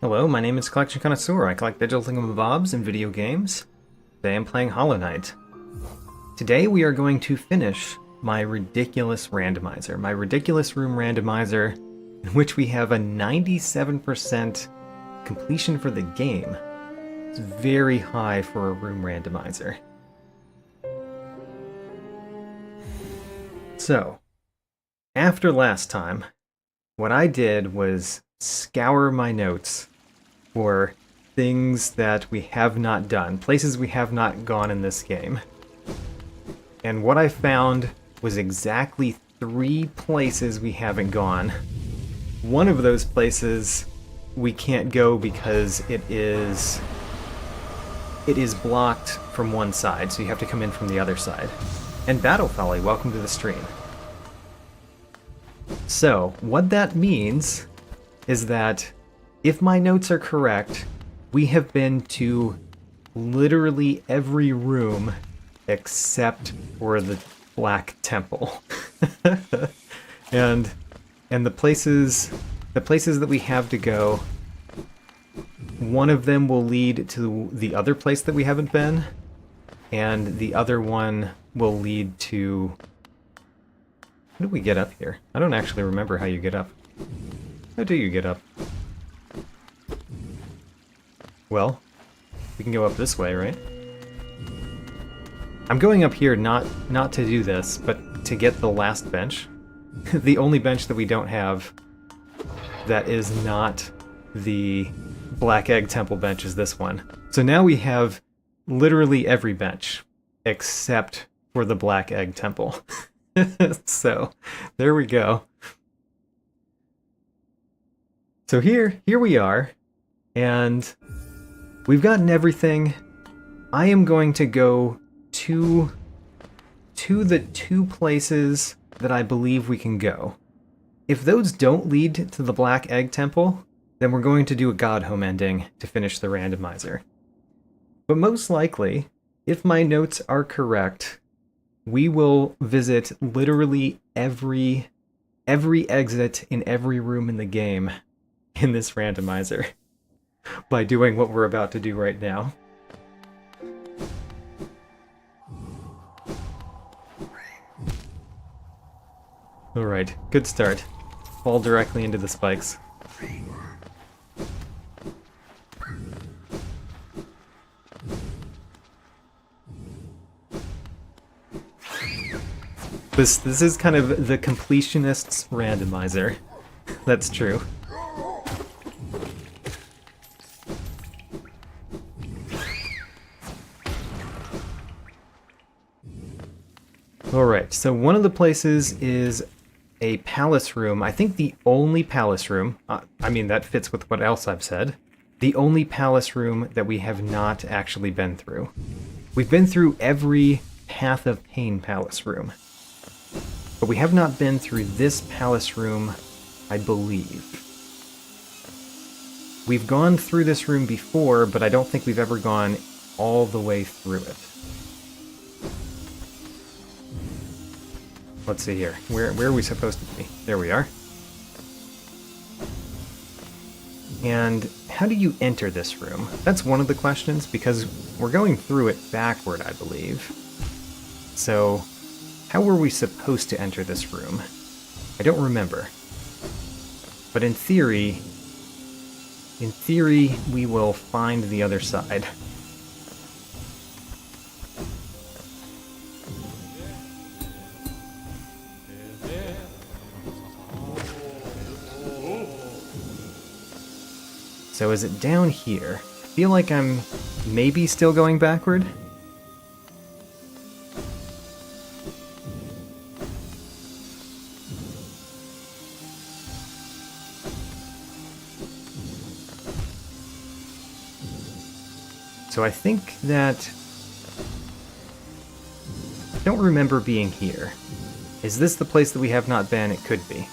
Hello, my name is Collection Connoisseur. I collect digital thingamabobs and video games. Today I'm playing Hollow Knight. Today we are going to finish my ridiculous randomizer, my ridiculous room randomizer, in which we have a 97% completion for the game. It's very high for a room randomizer. So, after last time, what I did was scour my notes for things that we have not done, places we have not gone in this game. And what I found was exactly 3 places we haven't gone. One of those places we can't go because it is blocked from one side, so you have to come in from the other side. And Battle Folly, welcome to the stream. So, what that means is that if my notes are correct, we have been to literally every room except for the Black Temple. and the places that we have to go, one of them will lead to the other place that we haven't been, and the other one will lead to... How do we get up here? I don't actually remember how you get up. How do you get up? Well, we can go up this way, right? I'm going up here not to do this, but to get the last bench. The only bench that we don't have that is not the Black Egg Temple bench is this one. So now we have literally every bench except for the Black Egg Temple. So, there we go. So here we are, and we've gotten everything. I am going to go to the 2 places that I believe we can go. If those don't lead to the Black Egg Temple, then we're going to do a God Home ending to finish the randomizer. But most likely, if my notes are correct, we will visit literally every exit in every room in the game in this randomizer by doing what we're about to do right now. Alright, good start. Fall directly into the spikes. This is kind of the completionist's randomizer. That's true. Alright, so one of the places is a palace room. I think the only palace room, I mean that fits with what else I've said, the only palace room that we have not actually been through. We've been through every Path of Pain palace room, but we have not been through this palace room, I believe. We've gone through this room before, but I don't think we've ever gone all the way through it. Let's see here. Where are we supposed to be? There we are. And how do you enter this room? That's one of the questions, because we're going through it backward, I believe. So, how were we supposed to enter this room? I don't remember. But in theory, we will find the other side. So is it down here? I feel like I'm maybe still going backward. So I think that... I don't remember being here. Is this the place that we have not been? It could be.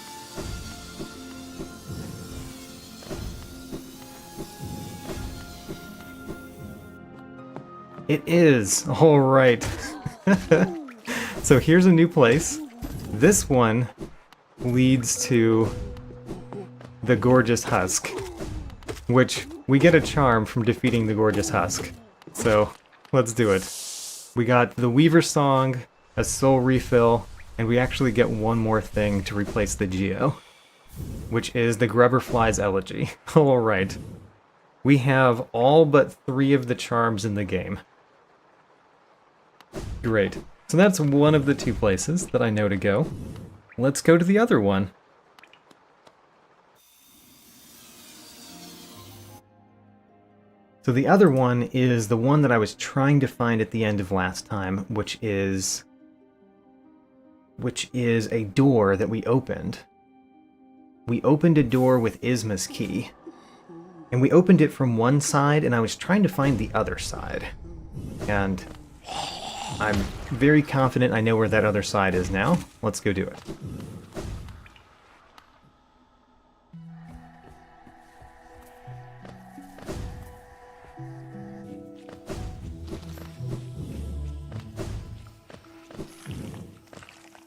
It is! Alright. So here's a new place. This one leads to the gorgeous husk. which we get a charm from defeating the Gorgeous Husk. So, let's do it. We got the Weaver Song, a soul refill, and we actually get one more thing to replace the Geo, which is the Grubberfly's Elegy. Alright. We have all but 3 of the charms in the game. Great. So that's one of the 2 places that I know to go. Let's go to the other one. So the other one is the one that I was trying to find at the end of last time, which is a door that we opened. We opened a door with Isma's key. And we opened it from one side, and I was trying to find the other side. And I'm very confident I know where that other side is now. Let's go do it.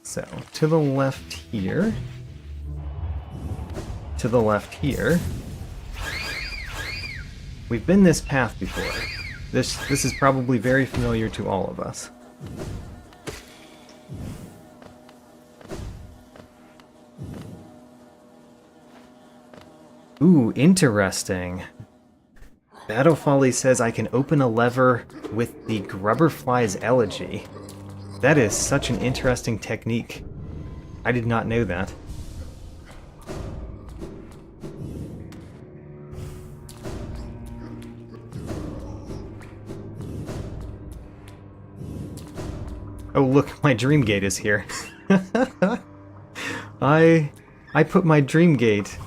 So, to the left here. To the left here. We've been this path before. This is probably very familiar to all of us. Ooh, interesting. Battle Folly says I can open a lever with the Grubberfly's Elegy. That is such an interesting technique. I did not know that. Oh look, my dream gate is here. I put my dream gate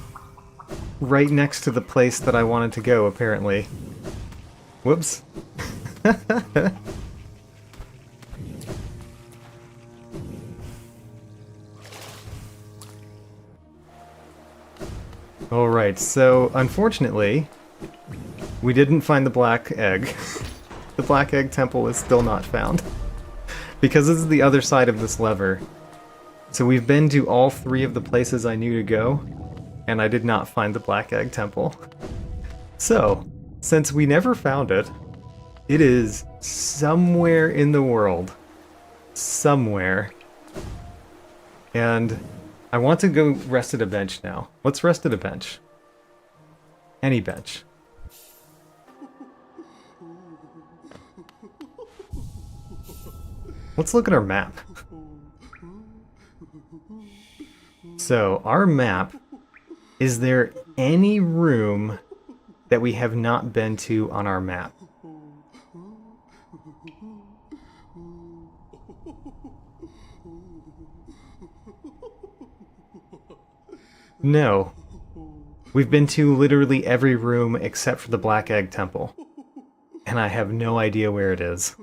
right next to the place that I wanted to go, apparently. Whoops. Alright, so unfortunately, we didn't find the black egg. The black egg temple is still not found. Because this is the other side of this lever. So we've been to all 3 of the places I knew to go, and I did not find the Black Egg Temple. So, since we never found it, it is somewhere in the world. Somewhere. And I want to go rest at a bench now. Let's rest at a bench. Any bench. Let's look at our map. So, our map, is there any room that we have not been to on our map? No. We've been to literally every room except for the Black Egg Temple. And I have no idea where it is.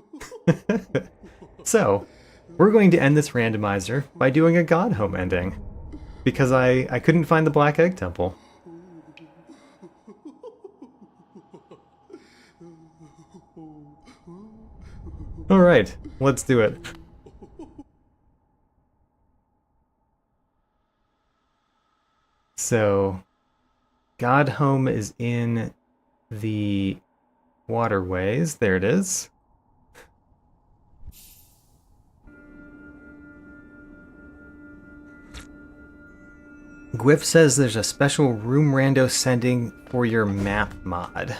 So, we're going to end this randomizer by doing a God Home ending. Because I couldn't find the Black Egg Temple. Alright, let's do it. So, God Home is in the waterways. There it is. Gwyff says there's a special room rando sending for your map mod.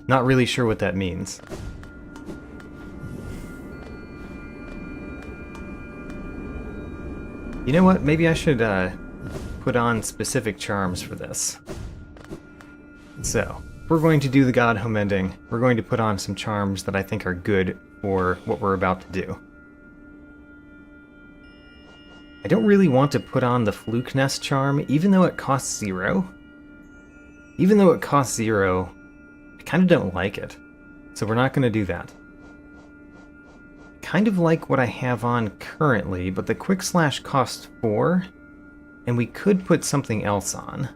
Not really sure what that means. You know what? Maybe I should put on specific charms for this. So, we're going to do the God Home ending. We're going to put on some charms that I think are good for what we're about to do. I don't really want to put on the Fluke Nest charm, even though it costs 0. Even though it costs 0, I kind of don't like it. So we're not going to do that. Kind of like what I have on currently, but the Quick Slash costs 4, and we could put something else on.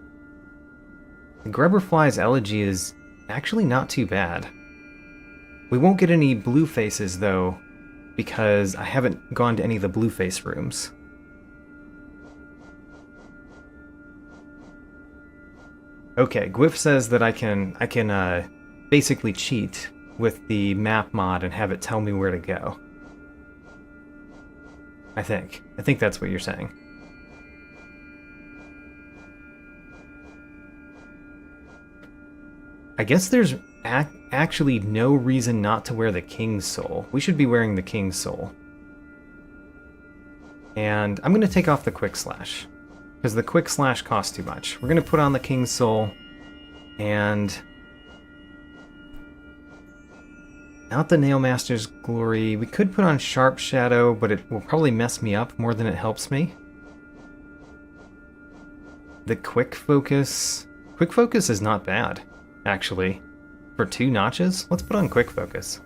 The Grubberfly's Elegy is actually not too bad. We won't get any blue faces though, because I haven't gone to any of the blue face rooms. Okay, Gwyff says that I can basically cheat with the map mod and have it tell me where to go. I think that's what you're saying. I guess there's actually no reason not to wear the King's Soul. We should be wearing the King's Soul. And I'm going to take off the Quick Slash, because the Quick Slash costs too much. We're going to put on the King's Soul, and not the Nailmaster's Glory. We could put on Sharp Shadow, but it will probably mess me up more than it helps me. The Quick Focus. Quick Focus is not bad, actually. For 2 notches, let's put on Quick Focus.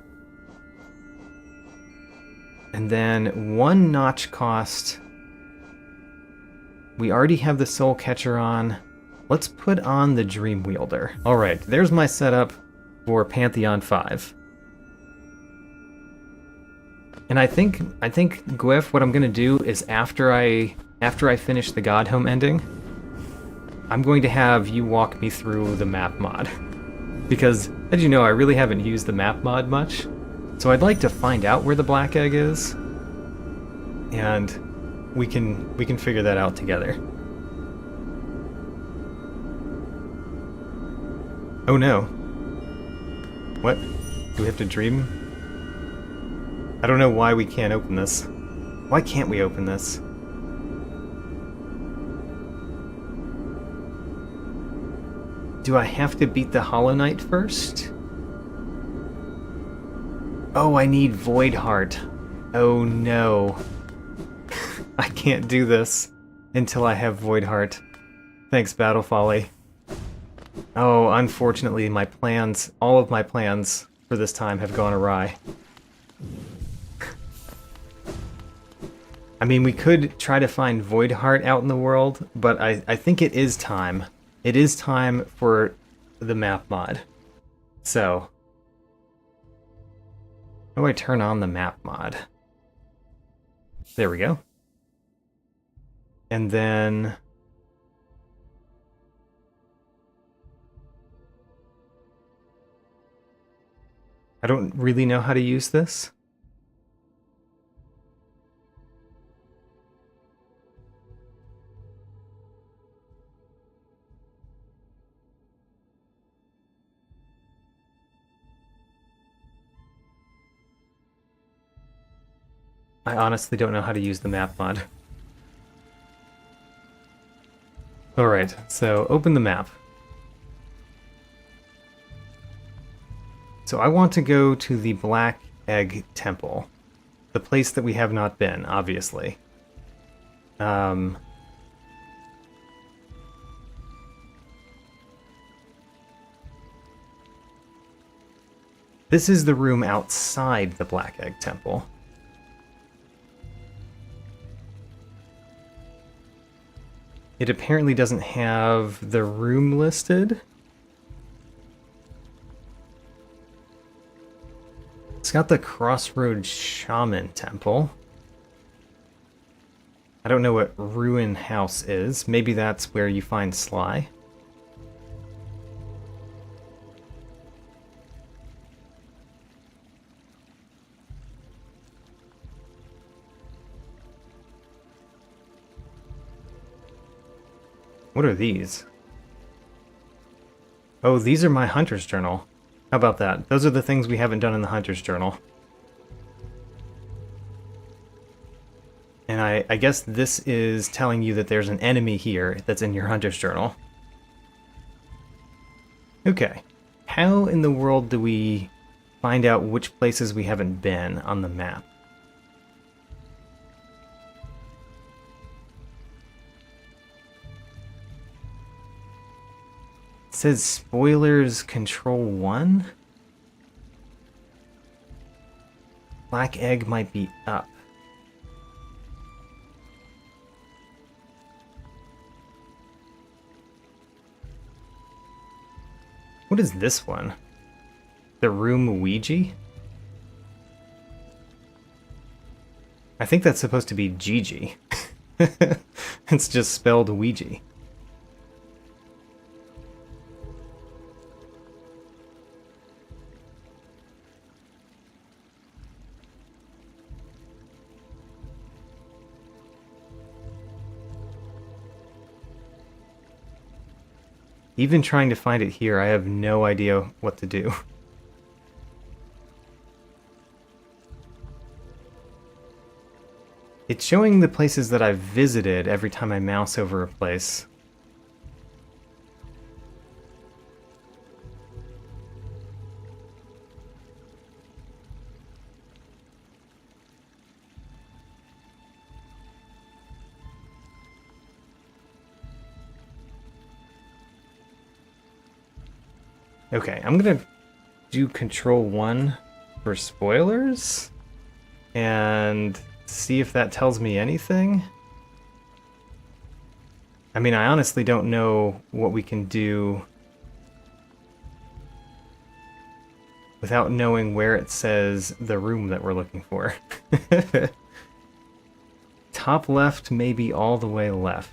And then 1 notch cost. We already have the Soul Catcher on. Let's put on the Dream Wielder. Alright, there's my setup for Pantheon 5. And I think Gwyff, what I'm gonna do is after I finish the Godhome ending, I'm going to have you walk me through the map mod. Because, as you know, I really haven't used the map mod much. So I'd like to find out where the Black Egg is. And we can figure that out together. Oh no. What? Do we have to dream? I don't know why we can't open this. Why can't we open this? Do I have to beat the Hollow Knight first? Oh, I need Void Heart. Oh no. I can't do this until I have Void Heart. Thanks, Battle Folly. Oh, unfortunately, my plans, all of my plans for this time have gone awry. I mean, we could try to find Void Heart out in the world, but I think it is time. It is time for the map mod. So, how do I turn on the map mod? There we go. And then I don't really know how to use this. I honestly don't know how to use the map mod. Alright, so open the map. So I want to go to the Black Egg Temple. The place that we have not been, obviously. This is the room outside the Black Egg Temple. It apparently doesn't have the room listed. It's got the Crossroads Shaman Temple. I don't know what Ruin House is. Maybe that's where you find Sly. What are these? Oh, these are my Hunter's Journal. How about that? Those are the things we haven't done in the Hunter's Journal. And I guess this is telling you that there's an enemy here that's in your Hunter's Journal. Okay. How in the world do we find out which places we haven't been on the map? It says spoilers control 1? Black Egg might be up. What is this one? The Room Ouija? I think that's supposed to be Gigi. It's just spelled Ouija. Even trying to find it here, I have no idea what to do. It's showing the places that I've visited every time I mouse over a place. Okay, I'm gonna do Control 1 for spoilers and see if that tells me anything. I mean, I honestly don't know what we can do without knowing where it says the room that we're looking for. Top left, maybe all the way left.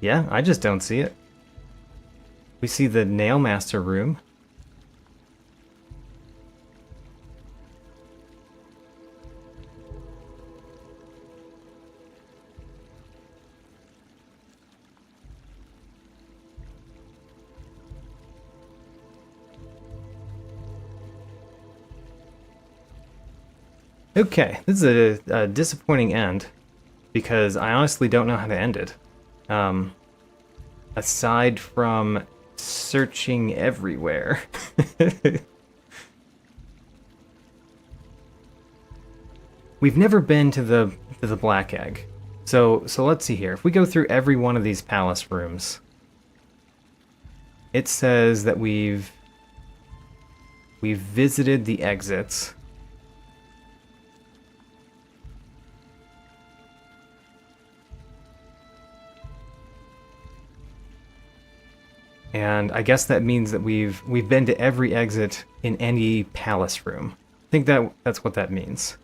Yeah, I just don't see it. We see the Nailmaster room. Okay, this is a disappointing end, because I honestly don't know how to end it. Aside from searching everywhere. We've never been to the Black Egg. So let's see here. If we go through every one of these palace rooms, it says that we've visited the exits. And I guess that means that we've been to every exit in any palace room. I think that's what that means.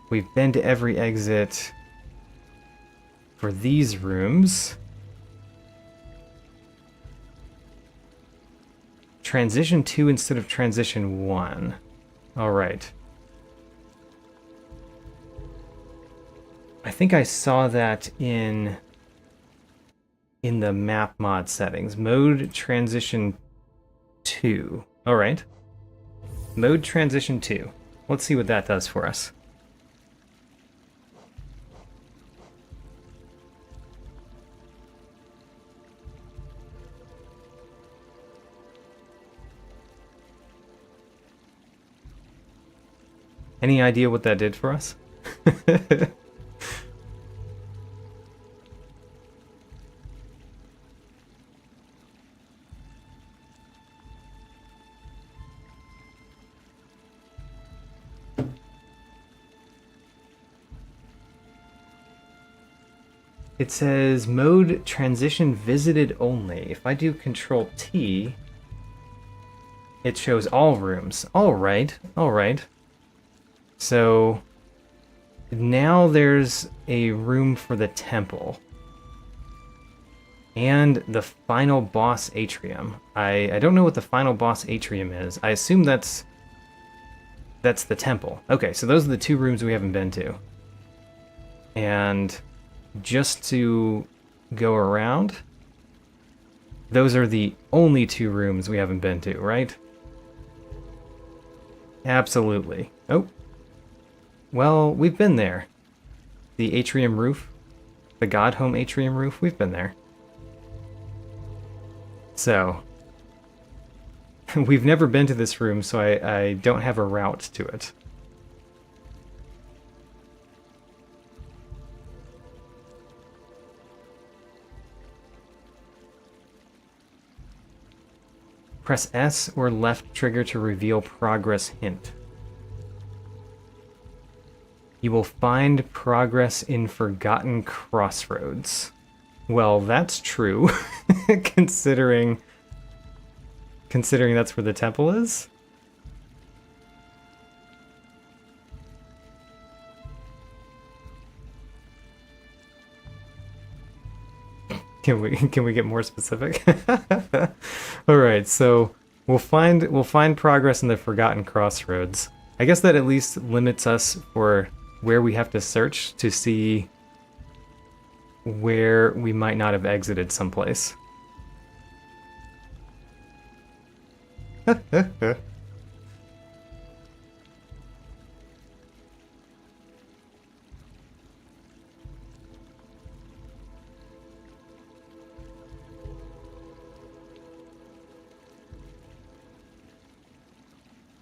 We've been to every exit for these rooms. Transition 2 instead of transition 1. All right. I think I saw that in the map mod settings. Mode transition 2. All right. Mode transition 2. Let's see what that does for us. Any idea what that did for us? It says mode transition visited only. If I do Control T, it shows all rooms. All right, all right. So now there's a room for the temple and the final boss atrium. I don't know what the final boss atrium is. I assume that's the temple. Okay, so those are the two rooms we haven't been to. And just to go around, those are the only two rooms we haven't been to, right? Absolutely. Oh. Well, we've been there. The atrium roof, the God Home atrium roof, we've been there. So, we've never been to this room, so I don't have a route to it. Press S or left trigger to reveal progress hint. You will find progress in Forgotten Crossroads. Well, that's true, considering that's where the temple is. Can we get more specific? All right, so We'll find progress in the Forgotten Crossroads. I guess that at least limits us for where we have to search to see where we might not have exited someplace.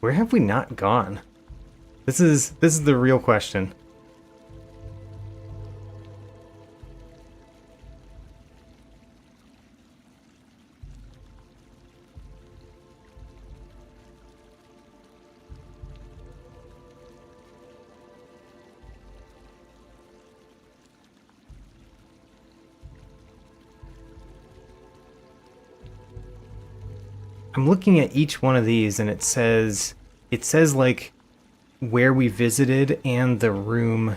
Where have we not gone? This is the real question. I'm looking at each one of these and it says like where we visited and the room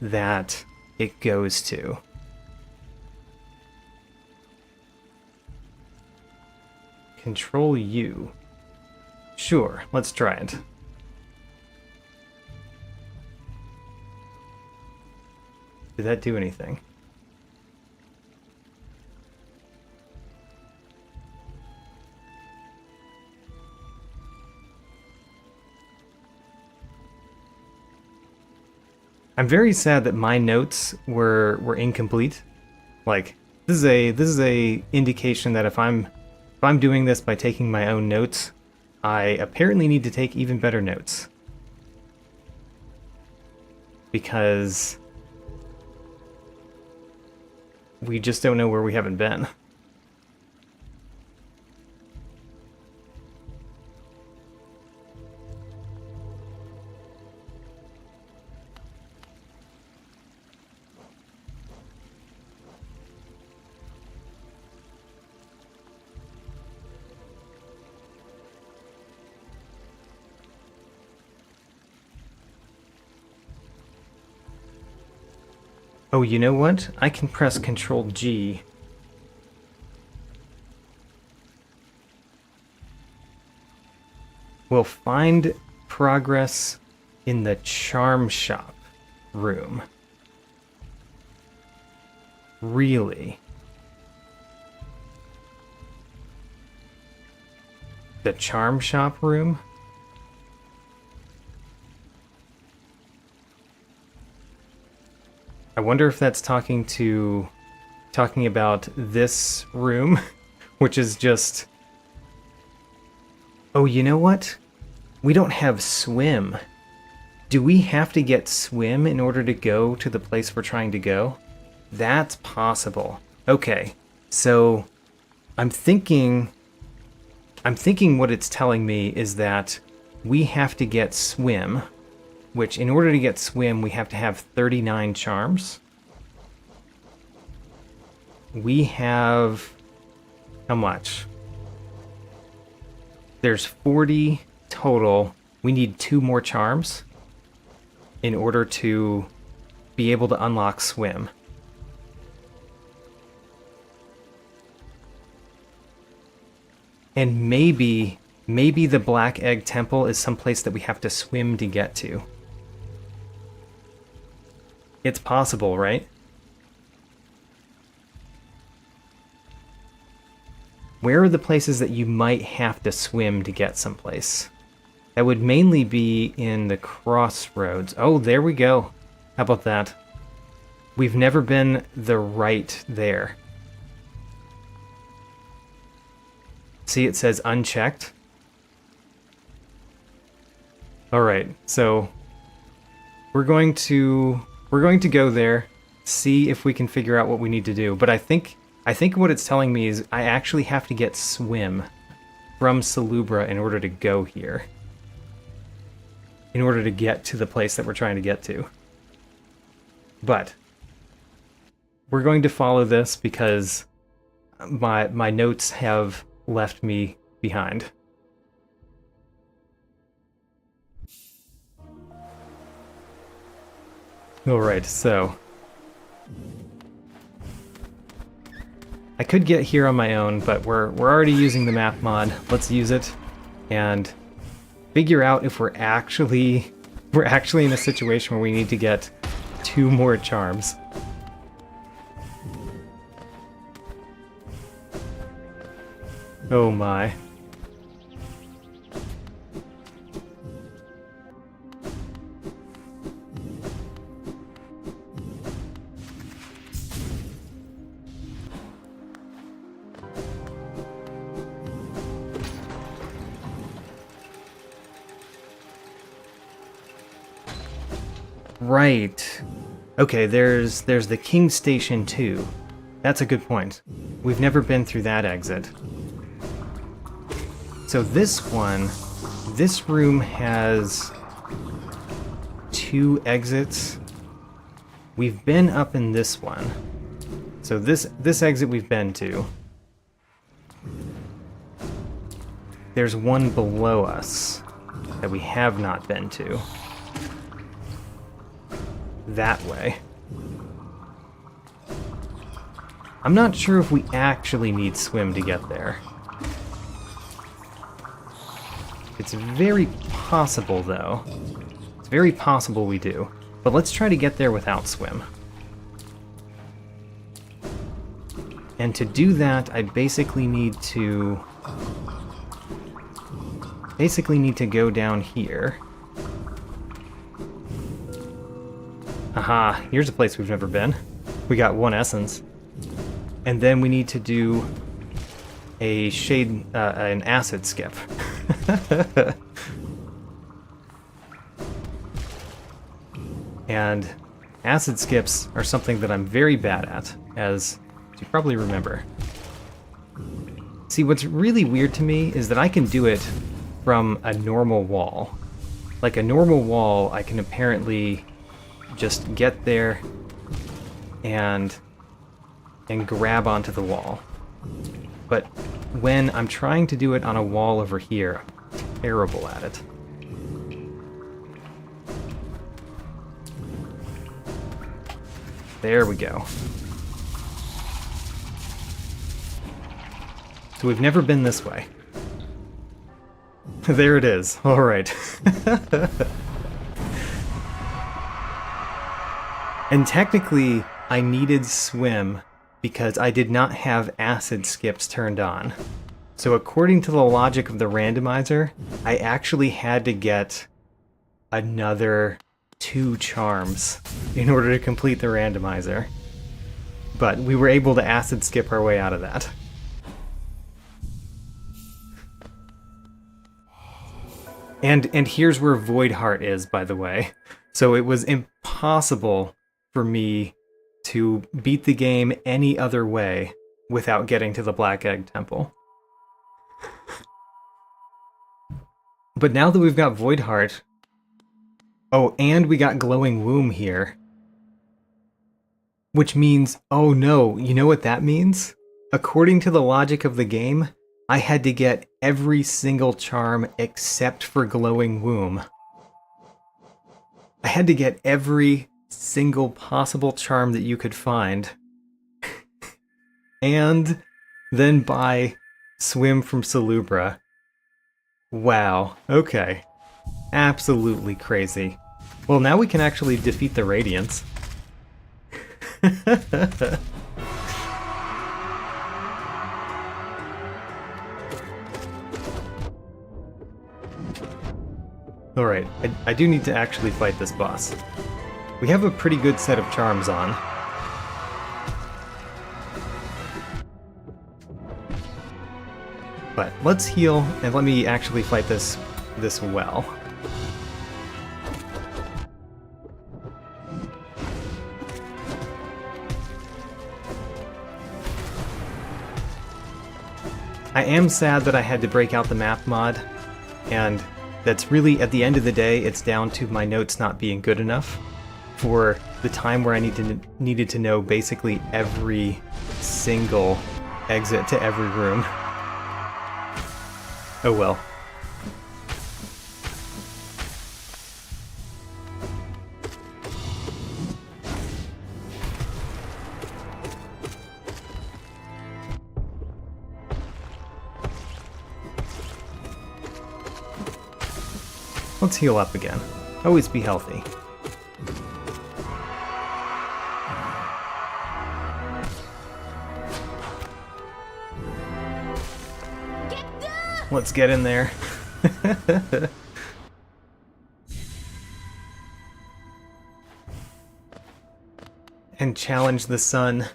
that it goes to. Control U. Sure, let's try it. Did that do anything? I'm very sad that my notes were incomplete. Like, this is a indication that if I'm doing this by taking my own notes, I apparently need to take even better notes. Because we just don't know where we haven't been. Oh, you know what? I can press Control G. We'll find progress in the charm shop room. Really? The charm shop room? I wonder if that's talking about this room, which is just... Oh, you know what? We don't have swim. Do we have to get swim in order to go to the place we're trying to go? That's possible. Okay, so I'm thinking what it's telling me is that we have to get swim, which in order to get swim, we have to have 39 charms. We have... how much? There's 40 total. We need 2 more charms in order to be able to unlock swim. And maybe the Black Egg Temple is someplace that we have to swim to get to. It's possible, right? Where are the places that you might have to swim to get someplace? That would mainly be in the crossroads. Oh, there we go. How about that? We've never been the right there. See, it says unchecked. Alright, so we're going to go there, see if we can figure out what we need to do. But I think what it's telling me is I actually have to get swim from Salubra in order to go here. In order to get to the place that we're trying to get to. But we're going to follow this because my notes have left me behind. Alright, so I could get here on my own, but we're already using the map mod. Let's use it. and figure out if we're actually in a situation where we need to get 2 more charms. Oh my. Right. Okay, there's the King Station too. That's a good point. We've never been through that exit. So this room has 2 exits. We've been up in this one. So this exit we've been to. There's one below us that we have not been to. That way. I'm not sure if we actually need swim to get there. It's very possible, though. It's very possible we do. But let's try to get there without swim. And to do that, I basically need to go down here. Aha, here's a place we've never been. We got 1 essence. And then we need to do an acid skip. And acid skips are something that I'm very bad at, as you probably remember. See, what's really weird to me is that I can do it from a normal wall. Like a normal wall, I can apparently just get there and grab onto the wall. But when I'm trying to do it on a wall over here, I'm terrible at it. There we go. So we've never been this way. There it is. All right. And technically, I needed swim because I did not have acid skips turned on. So according to the logic of the randomizer, I actually had to get another 2 charms in order to complete the randomizer. But we were able to acid skip our way out of that. And here's where Void Heart is, by the way. So it was impossible for me to beat the game any other way without getting to the Black Egg Temple. But now that we've got Void Heart... Oh, and we got Glowing Womb here. Which means... Oh no, you know what that means? According to the logic of the game, I had to get every single charm except for Glowing Womb. I had to get every single possible charm that you could find. And then buy Swim from Salubra. Wow, okay. Absolutely crazy. Well, now we can actually defeat the Radiants. Alright, I do need to actually fight this boss. We have a pretty good set of charms on. But let's heal, and let me actually fight this well. I am sad that I had to break out the map mod, and that's really, at the end of the day, it's down to my notes not being good enough for the time where I needed to know basically every single exit to every room. Oh well. Let's heal up again. Always be healthy. Let's get in there. And challenge the sun.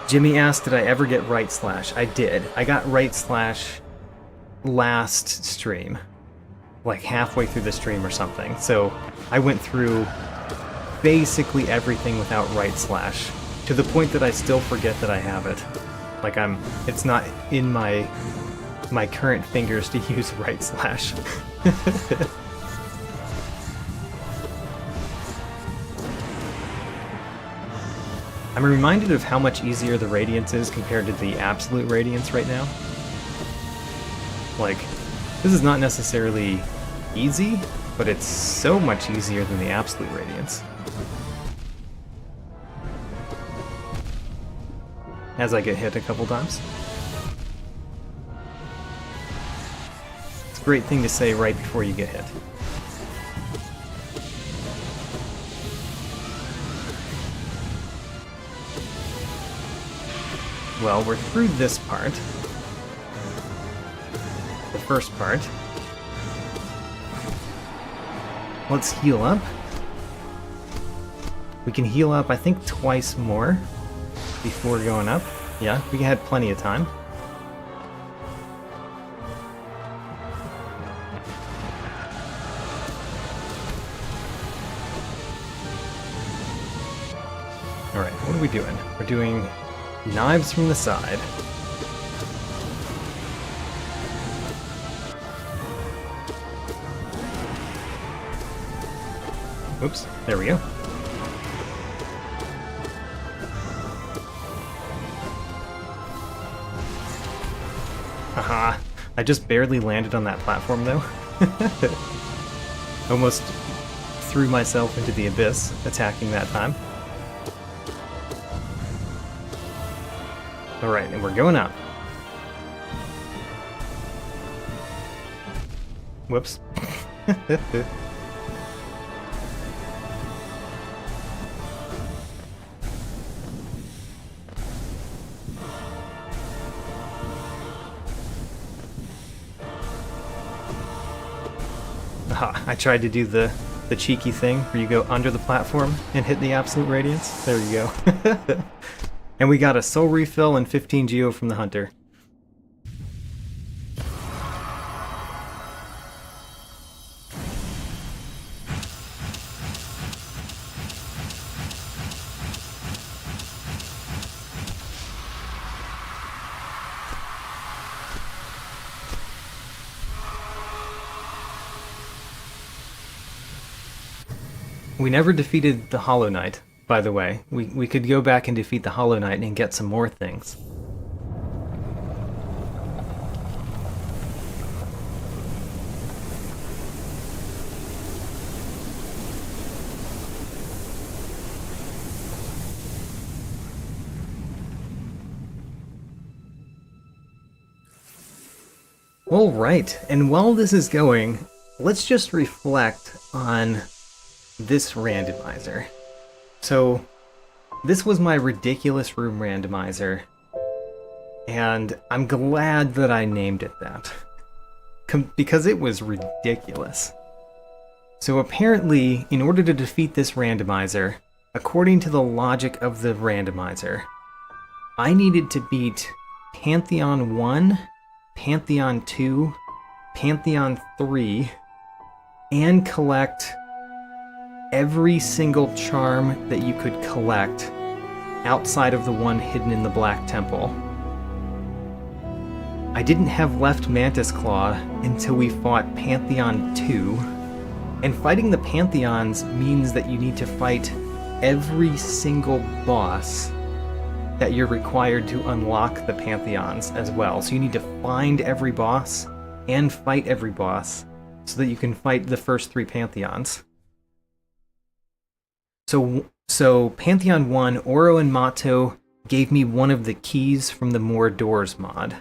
Jimmy asked, did I ever get right slash? I did. I got right slash last stream. Like halfway through the stream or something. So I went through basically everything without right slash. To the point that I still forget that I have it. Like it's not in my current fingers to use right slash. I'm reminded of how much easier the Radiance is compared to the Absolute Radiance right now. Like, this is not necessarily easy, but it's so much easier than the Absolute Radiance. As I get hit a couple times. It's a great thing to say right before you get hit. Well, we're through this part. The first part. Let's heal up. We can heal up, I think, twice more before going up. Yeah, we had plenty of time. Alright, what are we doing? We're doing knives from the side. Oops, there we go. Haha, I just barely landed on that platform though. Almost threw myself into the abyss attacking that time. Alright, and we're going up. Whoops. Aha, I tried to do the cheeky thing where you go under the platform and hit the Absolute Radiance. There you go. And we got a soul refill and 15 geo from the hunter. We never defeated the Hollow Knight, by the way. We could go back and defeat the Hollow Knight and get some more things. Alright, and while this is going, let's just reflect on this randomizer. So, this was my ridiculous room randomizer, and I'm glad that I named it that, because it was ridiculous. So apparently, in order to defeat this randomizer, according to the logic of the randomizer, I needed to beat Pantheon 1, Pantheon 2, Pantheon 3, and collect every single charm that you could collect outside of the one hidden in the Black Temple. I didn't have left Mantis Claw until we fought Pantheon 2, and fighting the Pantheons means that you need to fight every single boss that you're required to unlock the Pantheons as well. So you need to find every boss and fight every boss so that you can fight the first 3 Pantheons. So Pantheon 1, Oro and Mato gave me one of the keys from the More Doors mod.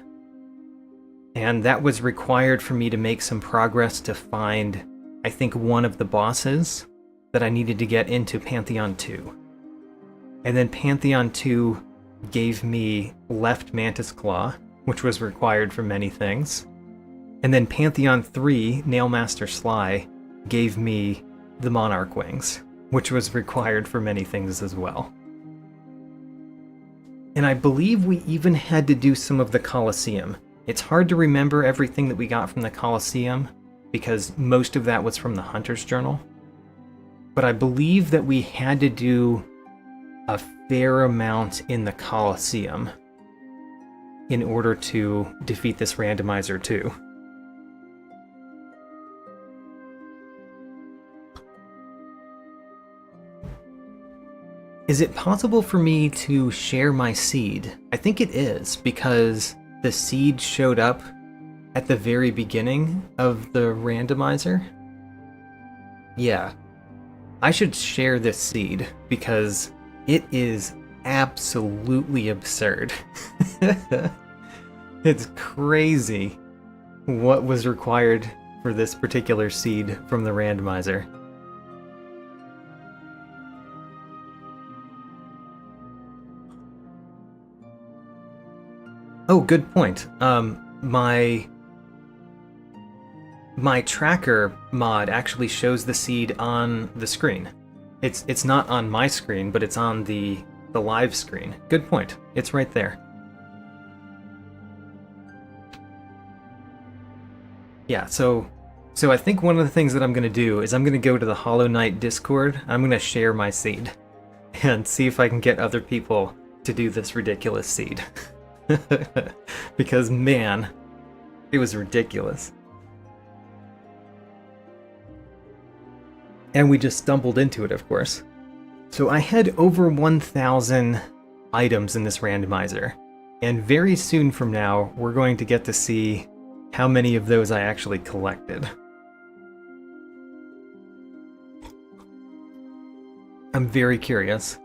And that was required for me to make some progress to find, I think, one of the bosses that I needed to get into Pantheon 2. And then Pantheon 2 gave me Left Mantis Claw, which was required for many things. And then Pantheon 3, Nailmaster Sly, gave me the Monarch Wings, which was required for many things as well. And I believe we even had to do some of the Colosseum. It's hard to remember everything that we got from the Colosseum, because most of that was from the Hunter's Journal. But I believe that we had to do a fair amount in the Colosseum in order to defeat this randomizer too. Is it possible for me to share my seed? I think it is, because the seed showed up at the very beginning of the randomizer. Yeah, I should share this seed because it is absolutely absurd. It's crazy what was required for this particular seed from the randomizer. Oh, good point. My tracker mod actually shows the seed on the screen. It's not on my screen, but it's on the live screen. Good point. It's right there. Yeah, so I think one of the things that I'm going to do is I'm going to go to the Hollow Knight Discord. I'm going to share my seed and see if I can get other people to do this ridiculous seed. Because, man, it was ridiculous. And we just stumbled into it, of course. So I had over 1,000 items in this randomizer, and very soon from now, we're going to get to see how many of those I actually collected. I'm very curious.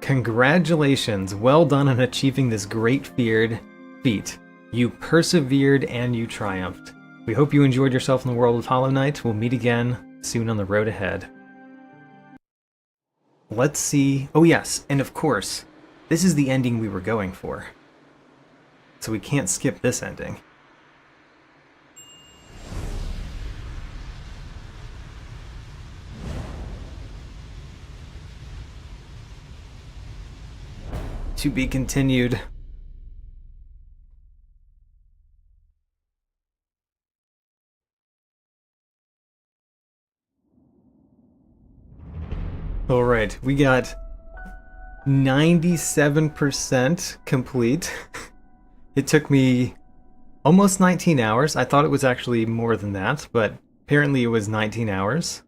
Congratulations, well done on achieving this great feat. You persevered and you triumphed. We hope you enjoyed yourself in the world of Hollow Knight. We'll meet again soon on the road ahead. Let's see. Oh yes, and of course, this is the ending we were going for. So we can't skip this ending. To be continued. All right, we got 97% complete. It took me almost 19 hours. I thought it was actually more than that, but apparently it was 19 hours.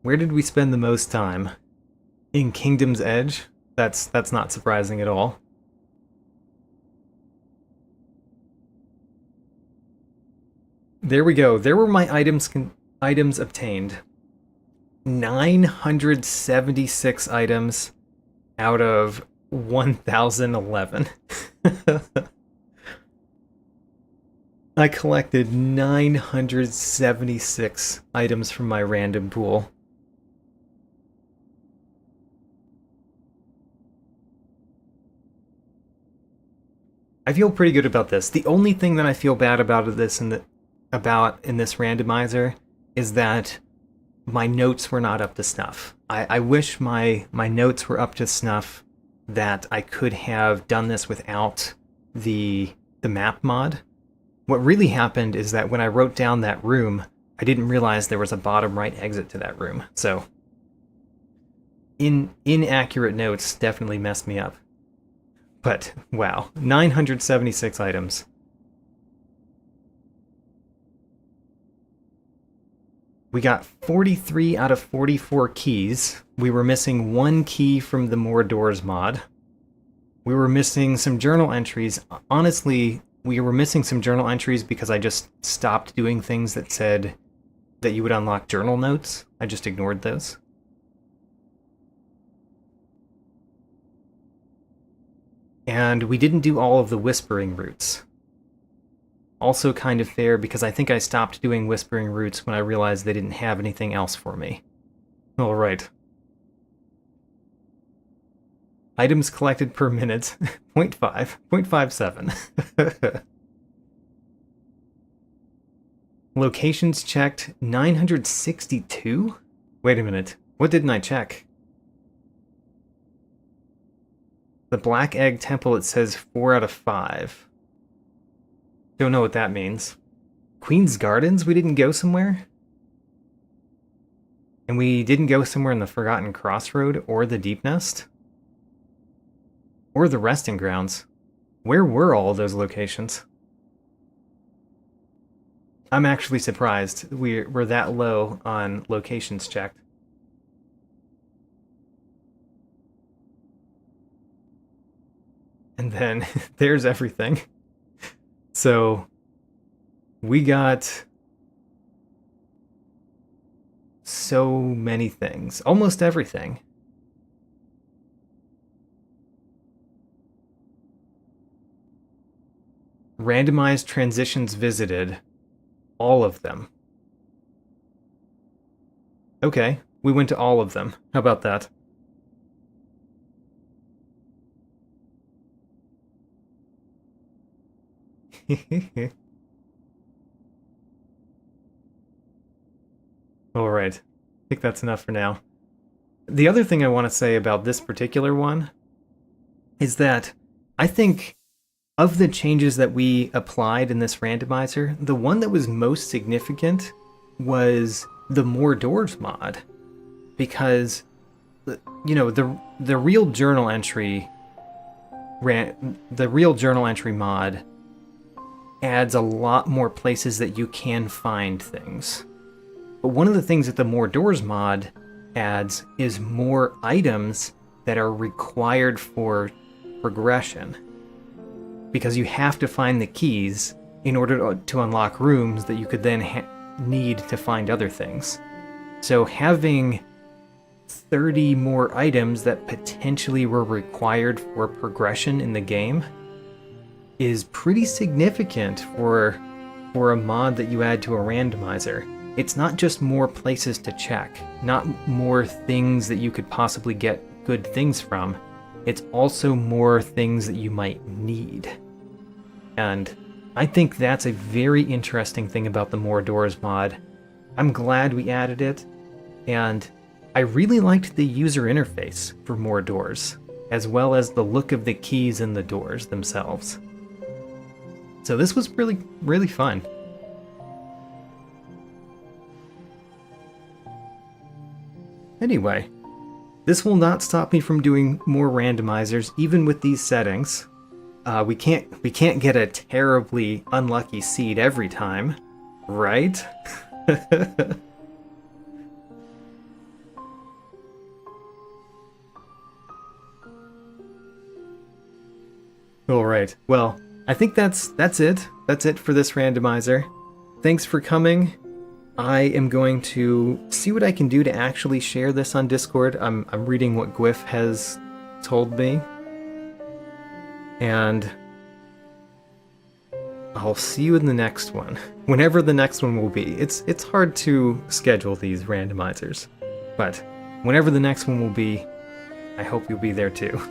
Where did we spend the most time? In Kingdom's Edge? That's not surprising at all. There we go. There were my items obtained. 976 items out of 1,011. I collected 976 items from my random pool. I feel pretty good about this. The only thing that I feel bad about this in this randomizer is that my notes were not up to snuff. I wish my notes were up to snuff, that I could have done this without the map mod. What really happened is that when I wrote down that room, I didn't realize there was a bottom right exit to that room. So inaccurate notes definitely messed me up. But, wow, 976 items. We got 43 out of 44 keys. We were missing one key from the More Doors mod. We were missing some journal entries. Honestly, we were missing some journal entries because I just stopped doing things that said that you would unlock journal notes. I just ignored those. And we didn't do all of the whispering routes. Also kind of fair because I think I stopped doing whispering routes when I realized they didn't have anything else for me. Alright. Items collected per minute, 0.5, 0.57. Locations checked, 962? Wait a minute, what didn't I check? The Black Egg Temple, it says 4 out of 5. Don't know what that means. Queen's Gardens, we didn't go somewhere? And we didn't go somewhere in the Forgotten Crossroad or the Deep Nest? Or the Resting Grounds? Where were all of those locations? I'm actually surprised we're that low on locations checked. And then there's everything. So we got so many things, almost everything. Randomized transitions visited, all of them. Okay, we went to all of them. How about that? Alright, I think that's enough for now. The other thing I want to say about this particular one is that I think of the changes that we applied in this randomizer, the one that was most significant was the More Doors mod. Because, you know, the real journal entry mod adds a lot more places that you can find things. But one of the things that the More Doors mod adds is more items that are required for progression. Because you have to find the keys in order to unlock rooms that you could then need to find other things. So having 30 more items that potentially were required for progression in the game is pretty significant for a mod that you add to a randomizer. It's not just more places to check, not more things that you could possibly get good things from. It's also more things that you might need. And I think that's a very interesting thing about the More Doors mod. I'm glad we added it, and I really liked the user interface for More Doors, as well as the look of the keys in the doors themselves. So this was really, really fun. Anyway, this will not stop me from doing more randomizers, even with these settings. We can't get a terribly unlucky seed every time, right? Alright, well, I think that's it. That's it for this randomizer. Thanks for coming. I am going to see what I can do to actually share this on Discord. I'm reading what Gwyff has told me. And I'll see you in the next one. Whenever the next one will be. It's hard to schedule these randomizers. But whenever the next one will be, I hope you'll be there too.